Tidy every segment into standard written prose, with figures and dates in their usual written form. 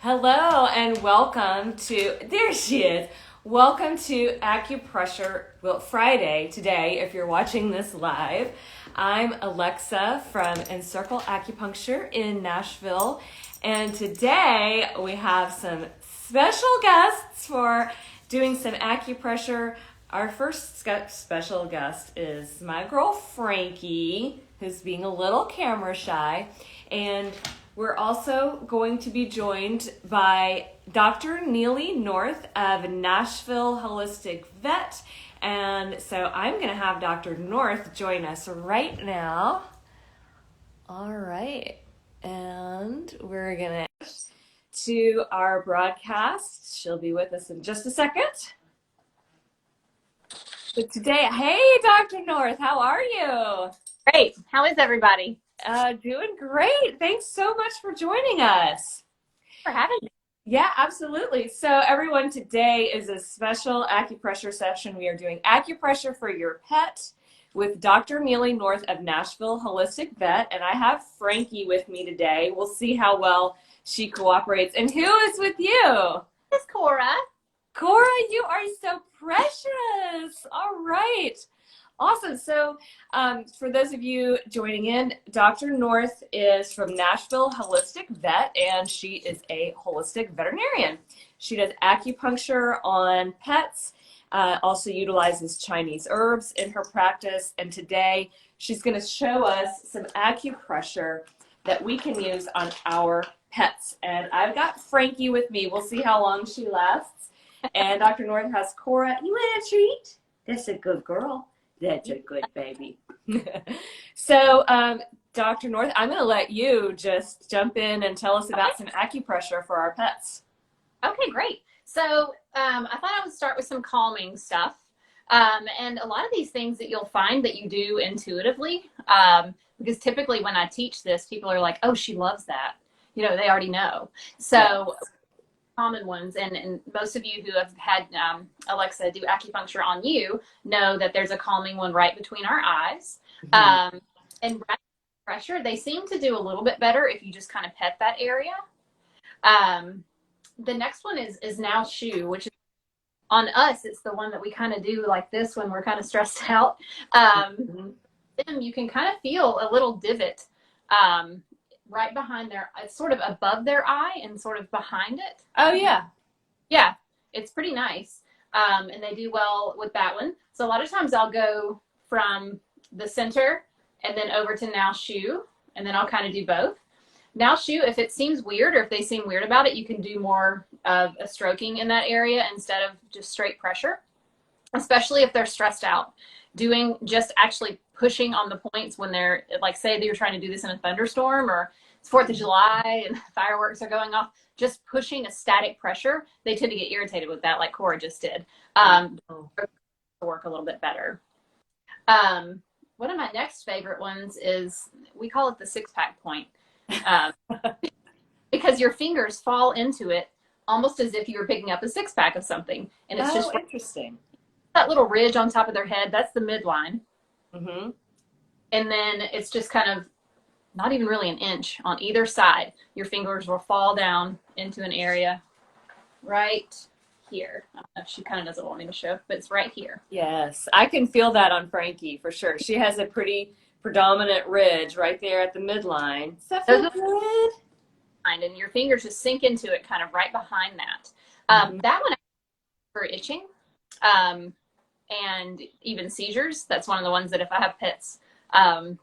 Hello and welcome to, there she is. Welcome to Acupressure, Friday today if you're watching this live. I'm Alexa from Encircle Acupuncture in Nashville. And today we have some special guests for doing some acupressure. Our first special guest is my girl Frankie, who's being a little camera shy. And we're also going to be joined by Dr. Neely North of Nashville Holistic Vet. And so I'm going to have Dr. North join us right now. All right. And we're going to our broadcast. She'll be with us in just a second. But today, hey, Dr. North, how are you? Great. How is everybody? Doing great. Thanks so much for joining us. For having me. Yeah, absolutely. So everyone, today is a special acupressure session. We are doing acupressure for your pet with Dr. Neely North of Nashville Holistic Vet. And I have Frankie with me today. We'll see how well she cooperates. And who is with you? This is Cora. Cora, you are so precious. All right. Awesome. So for those of you joining in, Dr. North is from Nashville Holistic Vet, and she is a holistic veterinarian. She does acupuncture on pets, also utilizes Chinese herbs in her practice, and today she's going to show us some acupressure that we can use on our pets. And I've got Frankie with me. We'll see how long she lasts. And Dr. North has Cora. You want a treat? That's a good girl. That's a good baby. So, Dr. North, I'm going to let you just jump in and tell us about some acupressure for our pets. Okay, great. So I thought I would start with some calming stuff. And a lot of these things that you'll find that you do intuitively, because typically when I teach this, people are like, oh, she loves that. You know, they already know. So common ones, and most of you who have had Alexa do acupuncture on you know that there's a calming one right between our eyes. And pressure, they seem to do a little bit better if you just kind of pet that area. The next one is now shoe, which is on us, it's the one that we kind of do like this when we're kind of stressed out. You can kind of feel a little divot right behind it's sort of above their eye and sort of behind it. Oh, yeah. Yeah, it's pretty nice. And they do well with that one. So a lot of times I'll go from the center and then over to now shoe, and then I'll kind of do both. Now shoe, if it seems weird or if they seem weird about it, you can do more of a stroking in that area instead of just straight pressure, especially if they're stressed out. Doing just actually pushing on the points when they're, like, say that you're trying to do this in a thunderstorm or it's 4th of July and fireworks are going off, just pushing a static pressure, they tend to get irritated with that, like Cora just did. Work a little bit better. One of my next favorite ones is, we call it the 6-pack point, because your fingers fall into it almost as if you were picking up a 6-pack of something, and it's just interesting. That little ridge on top of their head, that's the midline. Mm-hmm. And then it's just kind of not even really an inch on either side. Your fingers will fall down into an area right here. I don't know if she kind of doesn't want me to show, but it's right here. Yes, I can feel that on Frankie for sure. She has a pretty predominant ridge right there at the midline. Does that feel good? And your fingers just sink into it kind of right behind that. That one for itching. And even seizures. That's one of the ones that if I have pets,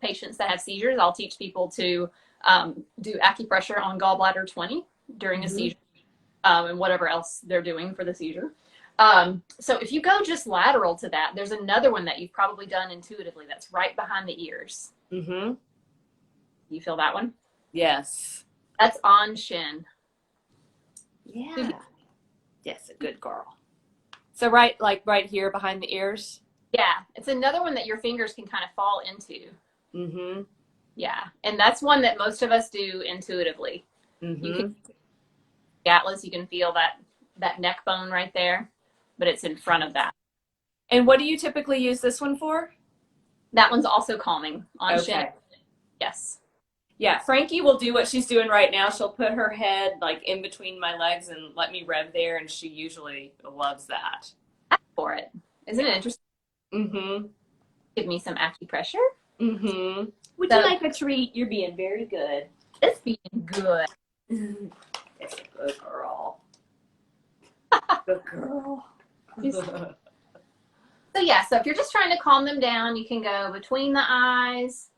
patients that have seizures, I'll teach people to do acupressure on gallbladder 20 during a seizure, and whatever else they're doing for the seizure. So if you go just lateral to that, there's another one that you've probably done intuitively that's right behind the ears. Mm-hmm. You feel that one? Yes. That's on shin. Yeah. Yes, a good girl. So right here behind the ears? Yeah. It's another one that your fingers can kind of fall into. Mm-hmm. Yeah. And that's one that most of us do intuitively. Mm-hmm. You can, Atlas, you can feel that neck bone right there, but it's in front of that. And what do you typically use this one for? That one's also calming on shin. Yes. Yeah, Frankie will do what she's doing right now. She'll put her head like in between my legs and let me rev there, and she usually loves that. For it. Isn't it interesting? Mm-hmm. Give me some acupressure. Mm-hmm. Would So, you like a treat? You're being very good. it's being good. It's a good girl. Good girl. So yeah, so if you're just trying to calm them down, you can go between the eyes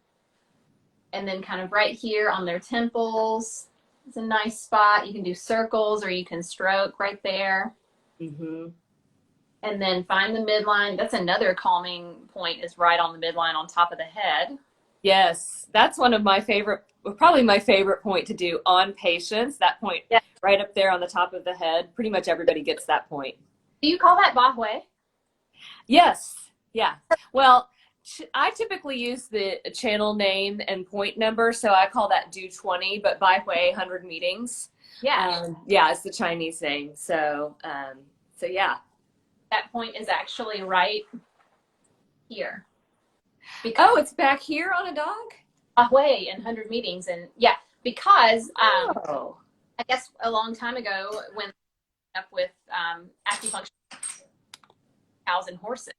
and then kind of right here on their temples. It's a nice spot. You can do circles or you can stroke right there. Mm-hmm. And then find the midline. That's another calming point, is right on the midline on top of the head. Yes, that's one of my favorite, probably my favorite point to do on patients. That point Yeah. right up there on the top of the head. Pretty much everybody gets that point. Do you call that Bahue? Yes. Yeah. Well, I typically use the channel name and point number, so I call that do 20, but Bai Hui 100 meetings. Yeah. Yeah, it's the Chinese saying. So yeah. That point is actually right here. Because Oh, it's back here on a dog? Bahue in 100 meetings. And yeah, because Oh. I guess a long time ago when up with acupuncture cows and horses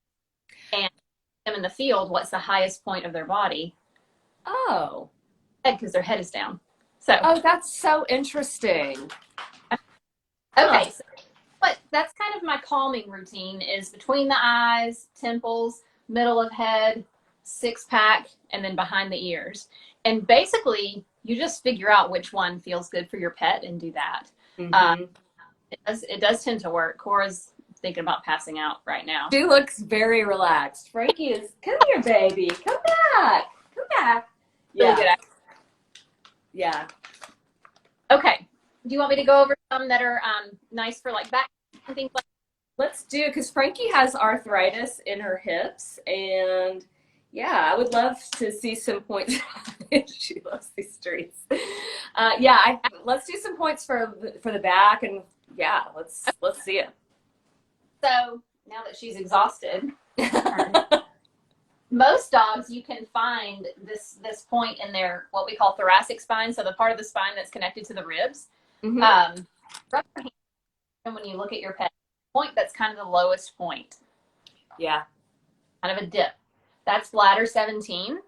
and them in the field, what's the highest point of their body? Oh. Head, because their head is down. So Oh, that's so interesting. okay, so, but that's kind of my calming routine, is between the eyes, temples, middle of head, six pack, and then behind the ears. And basically you just figure out which one feels good for your pet and do that. Mm-hmm. It does tend to work. Cora's thinking about passing out right now. She looks very relaxed. Frankie is, come here, baby. Come back. Come back. Really good. Yeah. Okay. Do you want me to go over some that are nice for like back and things like that? Let's do, because Frankie has arthritis in her hips, and yeah, I would love to see some points. She loves these streets. Let's do some points for the back, and yeah, let's see it. So now that she's exhausted, most dogs, you can find this point in their what we call thoracic spine, so the part of the spine that's connected to the ribs. Mm-hmm. Rub your hand, and when you look at your pet, point that's kind of the lowest point. Yeah. Kind of a dip. That's bladder 17.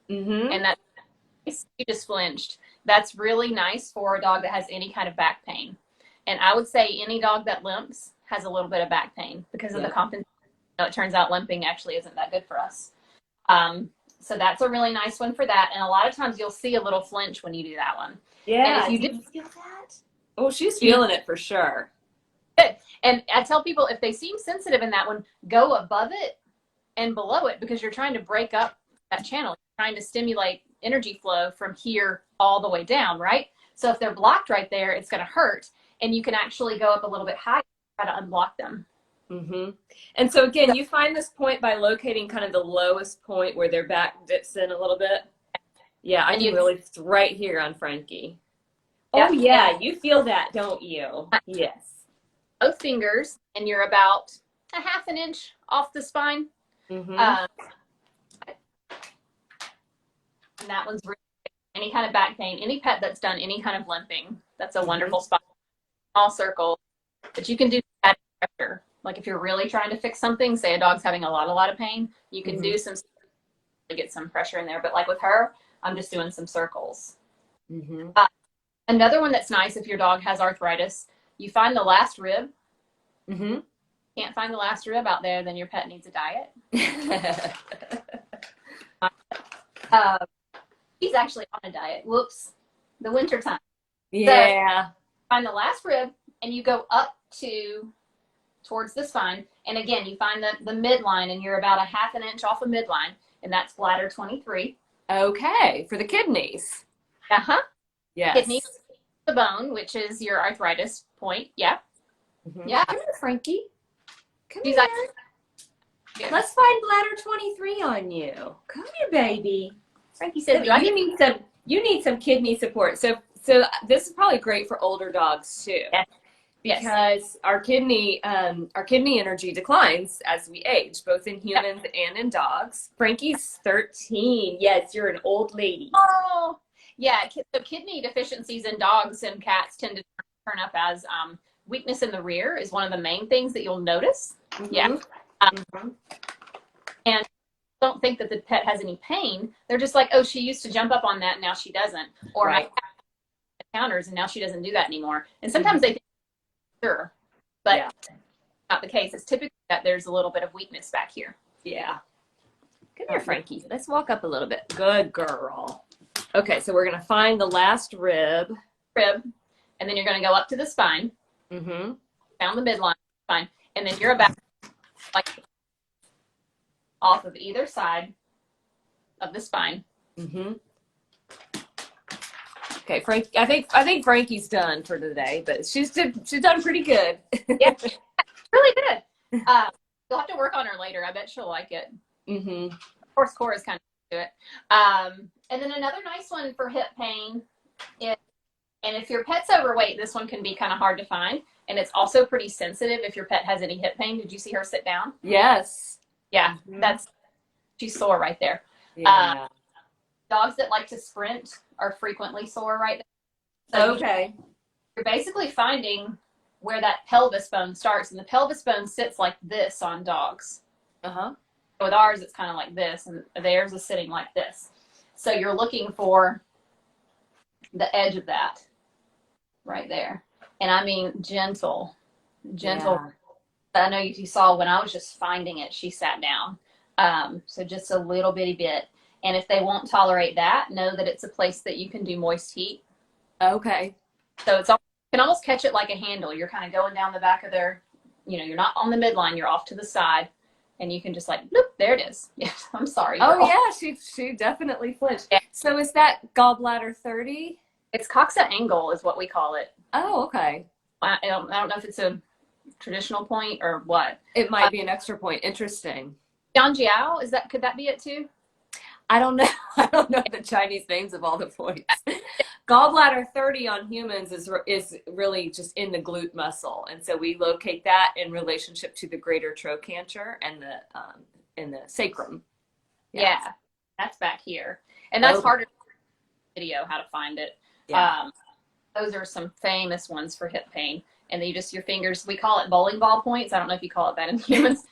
Mm-hmm. And that's, you just flinched. That's really nice for a dog that has any kind of back pain. And I would say any dog that limps has a little bit of back pain because of the compensation. It turns out limping actually isn't that good for us. So that's a really nice one for that. And a lot of times you'll see a little flinch when you do that one. Yeah. And if you do feel that? Oh, she's feeling it for sure. Good. And I tell people, if they seem sensitive in that one, go above it and below it, because you're trying to break up that channel. You're trying to stimulate energy flow from here all the way down, right? So if they're blocked right there, it's going to hurt. And you can actually go up a little bit higher, try to unblock them. Mm-hmm. And so again, you find this point by locating kind of the lowest point where their back dips in a little bit. Yeah, I can really, it's right here on Frankie. Oh yeah, you feel that, don't you? Yes. Both fingers, and you're about a half an inch off the spine. Mm-hmm. And that one's really any kind of back pain, any pet that's done any kind of limping. That's a wonderful spot. Small circle, but you can do that pressure. Like if you're really trying to fix something, say a dog's having a lot of pain, you can do some to get some pressure in there. But like with her, I'm just doing some circles. Mm-hmm. Another one that's nice if your dog has arthritis, you find the last rib. Mm-hmm. Can't find the last rib out there, then your pet needs a diet. He's actually on a diet. Whoops. The winter time. Yeah. So, find the last rib and you go up towards the spine. And again, you find the midline, and you're about a half an inch off of midline, and that's bladder 23. Okay. For the kidneys. Uh-huh. Yes. Kidneys, the bone, which is your arthritis point. Yeah. Mm-hmm. Yeah. Come here, Frankie. Come She's here. Let's find bladder 23 on you. Come here, baby. Frankie says, you need some kidney support. So this is probably great for older dogs too. Yes. Because our kidney energy declines as we age, both in humans and in dogs. Frankie's 13. Yes, you're an old lady. Oh, Yeah, so kidney deficiencies in dogs and cats tend to turn up as weakness in the rear is one of the main things that you'll notice. Mm-hmm. Yeah. Mm-hmm. And don't think that the pet has any pain. They're just like, oh, she used to jump up on that, and now she doesn't. Or my cat counters, and now she doesn't do that anymore. And sometimes they think, sure, but not the case. It's typically that there's a little bit of weakness back here. Yeah. Come here, Frankie. Let's walk up a little bit. Good girl. Okay, so we're going to find the last rib. And then you're going to go up to the spine. Mm-hmm. Down the midline, spine. And then you're about like off of either side of the spine. Mm-hmm. Okay, Frank. I think Frankie's done for today, but she's done pretty good. Yeah, really good. You'll have to work on her later. I bet she'll like it. Mm-hmm. Of course, Cora's kind of do it. And then another nice one for hip pain is, and if your pet's overweight, this one can be kind of hard to find, and it's also pretty sensitive if your pet has any hip pain. Did you see her sit down? Yes. Yeah, she's sore right there. Yeah. Dogs that like to sprint are frequently sore right there. So okay. You're basically finding where that pelvis bone starts, and the pelvis bone sits like this on dogs. Uh-huh. With ours, it's kind of like this, and theirs is sitting like this. So you're looking for the edge of that right there. And I mean gentle. Yeah. I know you saw when I was just finding it, she sat down. So just a little bitty bit. And if they won't tolerate that, know that it's a place that you can do moist heat. Okay. So you can almost catch it like a handle. You're kind of going down the back of their, you're not on the midline, you're off to the side. And you can just like, bloop, there it is. Yes, I'm sorry. Oh, yeah, she definitely flinched. Yeah. So is that gallbladder 30? It's coxa angle is what we call it. Oh, okay. I don't know if it's a traditional point or what. It might be an extra point. Interesting. Jiao, could that be it too? I don't know. I don't know the Chinese names of all the points. Gallbladder 30 on humans is really just in the glute muscle, and so we locate that in relationship to the greater trochanter and the sacrum. Yeah, that's back here, and that's harder to video how to find it. Yeah. Those are some famous ones for hip pain, and then your fingers. We call it bowling ball points. I don't know if you call it that in humans,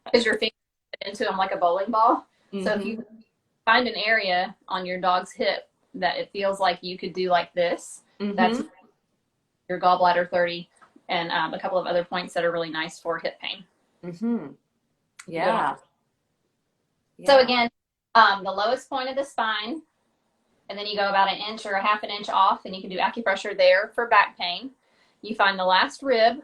because your fingers fit into them like a bowling ball. Mm-hmm. So if you find an area on your dog's hip that it feels like you could do like this, that's your gallbladder 30, and a couple of other points that are really nice for hip pain. Mm-hmm. Yeah. So again, the lowest point of the spine, and then you go about an inch or a half an inch off, and you can do acupressure there for back pain. You find the last rib,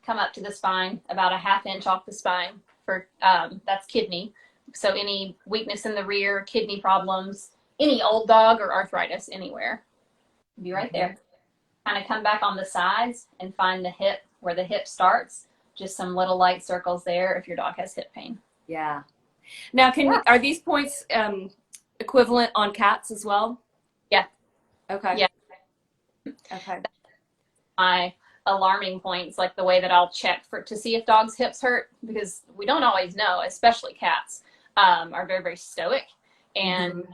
come up to the spine, about a half inch off the spine for that's kidney. So any weakness in the rear, kidney problems, any old dog or arthritis anywhere, be right there. Kind of come back on the sides and find the hip where the hip starts. Just some little light circles there if your dog has hip pain. Yeah. Now, are these points equivalent on cats as well? Yeah. Okay. Yeah. Okay. My alarming points, like the way that I'll check to see if dogs' hips hurt, because we don't always know, especially cats are very, very stoic. And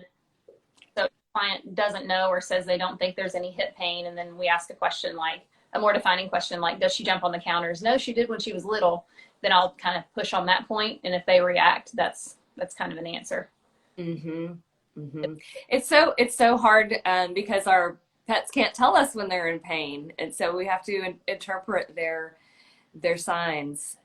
so if the client doesn't know or says they don't think there's any hip pain, and then we ask a more defining question like, does she jump on the counters? No, she did when she was little. Then I'll kind of push on that point, and if they react, that's kind of an answer. Mm-hmm. Mm-hmm. It's so hard because our pets can't tell us when they're in pain, and so we have to interpret their signs.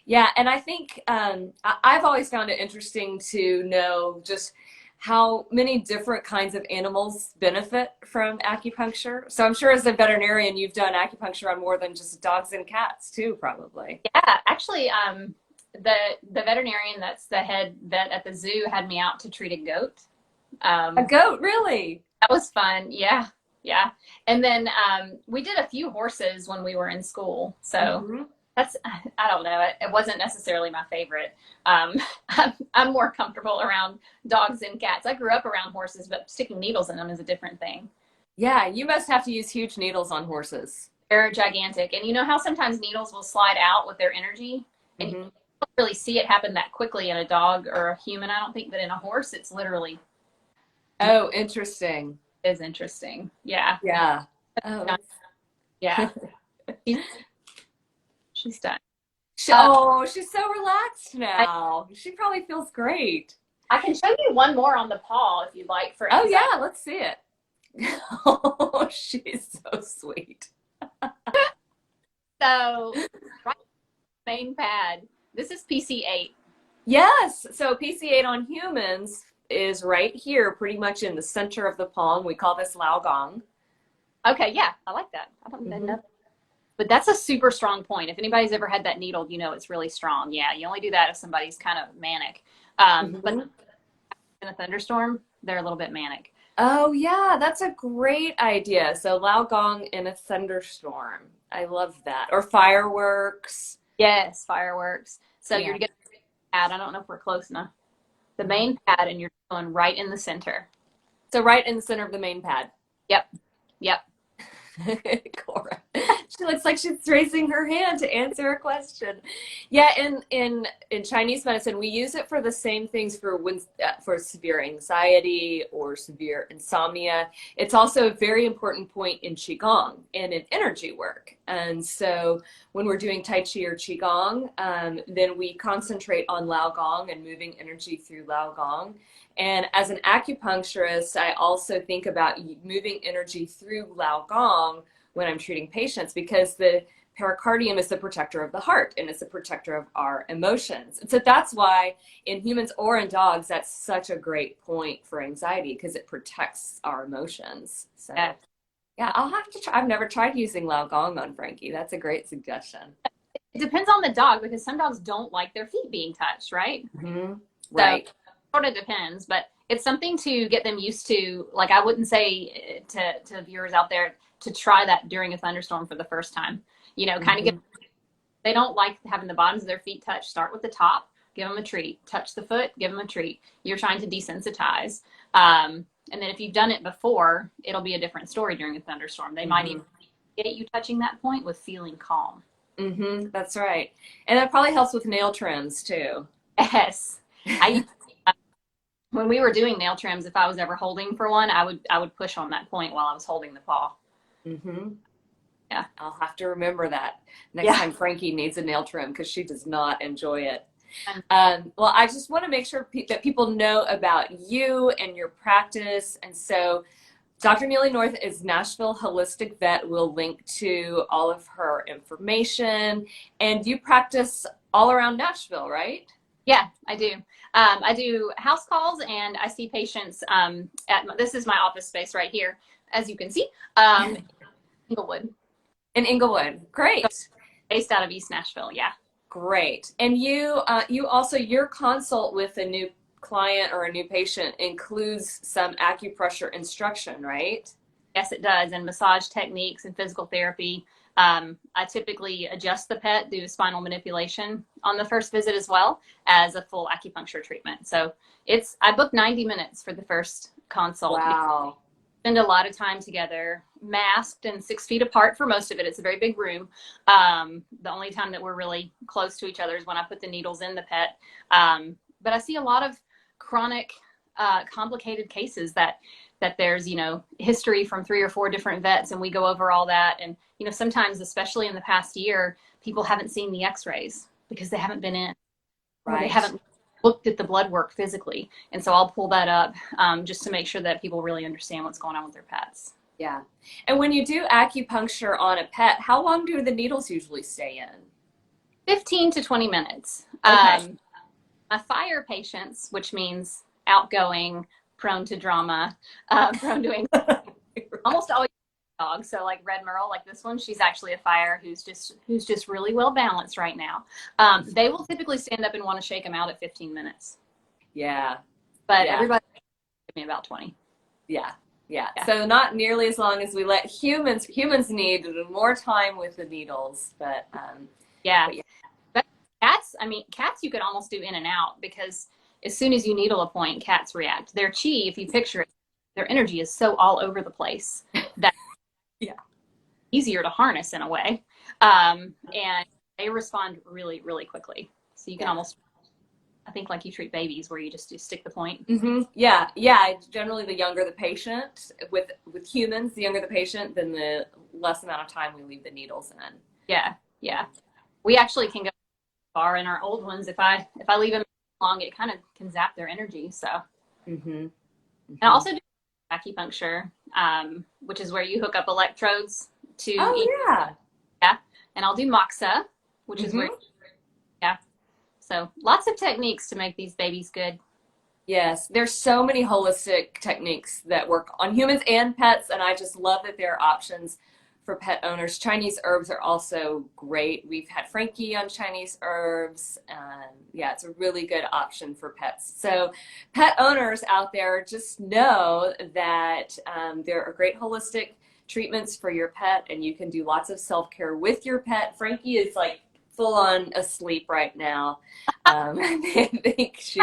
Yeah, and I think I've always found it interesting to know just how many different kinds of animals benefit from acupuncture. So I'm sure as a veterinarian, you've done acupuncture on more than just dogs and cats too, probably. Yeah, actually, the veterinarian that's the head vet at the zoo had me out to treat a goat. A goat, really? That was fun. Yeah. And then we did a few horses when we were in school. So I don't know. It wasn't necessarily my favorite. I'm more comfortable around dogs and cats. I grew up around horses, but sticking needles in them is a different thing. Yeah, you must have to use huge needles on horses. They're gigantic. And you know how sometimes needles will slide out with their energy? And you don't really see it happen that quickly in a dog or a human. I don't think that in a horse, it's literally Oh, interesting. Is interesting. Yeah. Yeah. Oh, Yeah. She's, she's done. Uh, oh, she's so relaxed I, now. She probably feels great. I can show you one more on the paw if you'd like for Oh anxiety. yeah, let's see it. Oh, she's so sweet. So, right main pad. This is PC8. Yes. So PC8 on humans is right here, pretty much in the center of the palm. We call this Lao Gong. Okay, yeah, I like that. I don't even know. But that's a super strong point. If anybody's ever had that needled, you know it's really strong. Yeah, you only do that if somebody's kind of manic. But in a thunderstorm, they're a little bit manic. Oh yeah, that's a great idea. So Lao Gong in a thunderstorm. I love that. Or fireworks. Yes, fireworks. So Yeah. you're getting the pad. I don't know if we're close enough. The main pad, and you're going right in the center. So right in the center of the main pad. Yep. Yep. Cora. She looks like she's raising her hand to answer a question. Yeah, in Chinese medicine, we use it for the same things for severe anxiety or severe insomnia. It's also a very important point in qigong and in energy work. And so when we're doing tai chi or qigong, then we concentrate on Lao Gong and moving energy through Lao Gong. And as an acupuncturist, I also think about moving energy through Lao Gong when I'm treating patients, because the pericardium is the protector of the heart and it's a protector of our emotions. And so that's why in humans or in dogs, that's such a great point for anxiety, because it protects our emotions. So yeah, I'll have to try. I've never tried using Lao Gong on Frankie. That's a great suggestion. It depends on the dog because some dogs don't like their feet being touched, right? Mm-hmm. Right. So sort of depends, but it's something to get them used to. Like I wouldn't say to viewers out there to try that during a thunderstorm for the first time. You know, kind of get, they don't like having the bottoms of their feet touched. Start with the top, give them a treat. Touch the foot, give them a treat. You're trying to desensitize. And then if you've done it before, it'll be a different story during a thunderstorm. They might even get you touching that point with feeling calm. That's right. And that probably helps with nail trims too. Yes. When we were doing nail trims, if I was ever holding for one, I would push on that point while I was holding the paw. Yeah. I'll have to remember that next time Frankie needs a nail trim, because she does not enjoy it. Well, I just want to make sure that people know about you and your practice. And so Dr. Neely North is Nashville Holistic Vet. We'll link to all of her information. And you practice all around Nashville, right? Yeah, I do. I do house calls and I see patients this is my office space right here, as you can see, Inglewood. In Inglewood. Great. Based out of East Nashville, yeah. Great. And you also, your consult with a new client or a new patient includes some acupressure instruction, right? Yes, it does. And massage techniques and physical therapy. I typically adjust the pet, do spinal manipulation on the first visit as well as a full acupuncture treatment. So I book 90 minutes for the first consult. Wow. Spend a lot of time together, masked and 6 feet apart for most of it. It's a very big room. The only time that we're really close to each other is when I put the needles in the pet. But I see a lot of chronic, complicated cases that there's, history from 3 or 4 different vets, and we go over all that. And, sometimes, especially in the past year, people haven't seen the x-rays because they haven't been in. Right. Or they haven't looked at the blood work physically. And so I'll pull that up just to make sure that people really understand what's going on with their pets. Yeah. And when you do acupuncture on a pet, how long do the needles usually stay in? 15 to 20 minutes. Okay. My fire patients, which means outgoing, prone to drama, prone to anxiety, almost always dogs. So like Red Merle, like this one, she's actually a fire who's just really well balanced right now. They will typically stand up and want to shake them out at 15 minutes. Yeah. But everybody give me about 20. Yeah. So not nearly as long as we let humans need more time with the needles, but But cats you could almost do in and out, because as soon as you needle a point, cats react. Their chi, if you picture it, their energy is so all over the place that easier to harness in a way. And they respond really, really quickly. So you can almost I think like you treat babies where you just do stick the point. Yeah, yeah. Generally, the younger the patient, with humans, the younger the patient, then the less amount of time we leave the needles in. Yeah, yeah. We actually can go far in our old ones. If I leave them long, it kind of can zap their energy. So, and I also do acupuncture, which is where you hook up electrodes to each. Oh yeah. Yeah, and I'll do moxa, which is where, yeah. So lots of techniques to make these babies good. Yes, there's so many holistic techniques that work on humans and pets, and I just love that there are options for pet owners. Chinese herbs are also great. We've had Frankie on Chinese herbs, and yeah, it's a really good option for pets. So, pet owners out there, just know that there are great holistic treatments for your pet, and you can do lots of self-care with your pet. Frankie is like full on asleep right now. I think she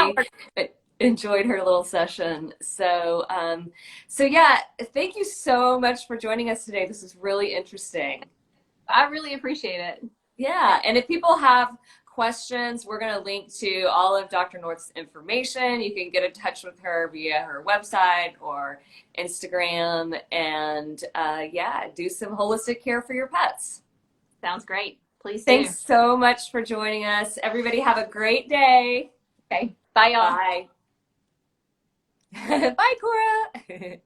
enjoyed her little session. So yeah, thank you so much for joining us today. This is really interesting. I really appreciate it. Yeah, and if people have questions, we're going to link to all of Dr. North's information. You can get in touch with her via her website or Instagram, and yeah, do some holistic care for your pets. Sounds great. Please do. Thanks so much for joining us. Everybody have a great day. Okay. Bye, y'all. Bye. Bye, Cora.